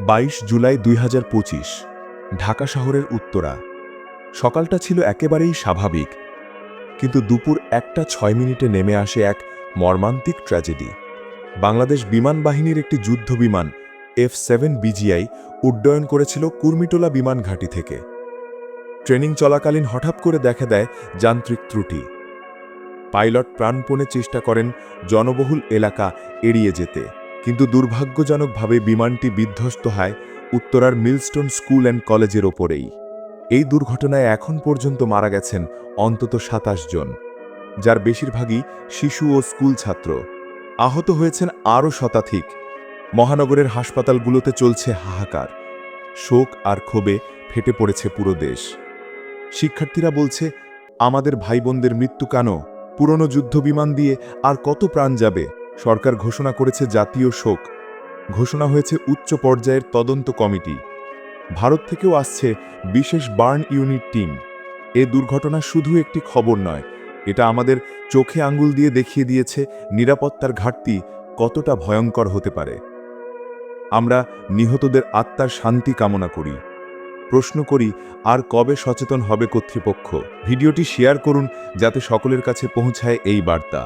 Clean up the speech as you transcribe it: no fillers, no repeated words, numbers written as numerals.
22 জুলাই 2025 ঢাকা শহরের উত্তরা। সকালটা ছিল একেবারেই স্বাভাবিক, কিন্তু দুপুর 1:06 নেমে আসে এক মর্মান্তিক ট্র্যাজেডি। বাংলাদেশ বিমান বাহিনীর একটি যুদ্ধ বিমান F-7 বিজিআই উড্ডয়ন করেছিল কুর্মিটোলা বিমান ঘাঁটি থেকে। ট্রেনিং চলাকালীন হঠাৎ করে দেখা দেয় যান্ত্রিক ত্রুটি। পাইলট প্রাণপণে চেষ্টা করেন জনবহুল এলাকা এড়িয়ে যেতে, কিন্তু দুর্ভাগ্যজনকভাবে বিমানটি বিধ্বস্ত হয় উত্তরার মিলস্টোন স্কুল অ্যান্ড কলেজের ওপরেই। এই দুর্ঘটনায় এখন পর্যন্ত মারা গেছেন অন্তত 27 জন, যার বেশিরভাগই শিশু ও স্কুল ছাত্র। আহত হয়েছেন আরও শতাধিক। মহানগরের হাসপাতালগুলোতে চলছে হাহাকার। শোক আর ক্ষোভে ফেটে পড়েছে পুরো দেশ। শিক্ষার্থীরা বলছে, আমাদের ভাইবোনদের মৃত্যু কেন? পুরনো যুদ্ধবিমান দিয়ে আর কত প্রাণ যাবে? সরকার ঘোষণা করেছে জাতীয় শোক, ঘোষণা হয়েছে উচ্চ পর্যায়ের তদন্ত কমিটি। ভারত থেকেও আসছে বিশেষ বার্ন ইউনিট টিম। এ দুর্ঘটনা শুধু একটি খবর নয়, এটা আমাদের চোখে আঙ্গুল দিয়ে দেখিয়ে দিয়েছে নিরাপত্তার ঘাটতি কতটা ভয়ঙ্কর হতে পারে। আমরা নিহতদের আত্মার শান্তি কামনা করি। প্রশ্ন করি, আর কবে সচেতন হবে কর্তৃপক্ষ? ভিডিওটি শেয়ার করুন যাতে সকলের কাছে পৌঁছায় এই বার্তা।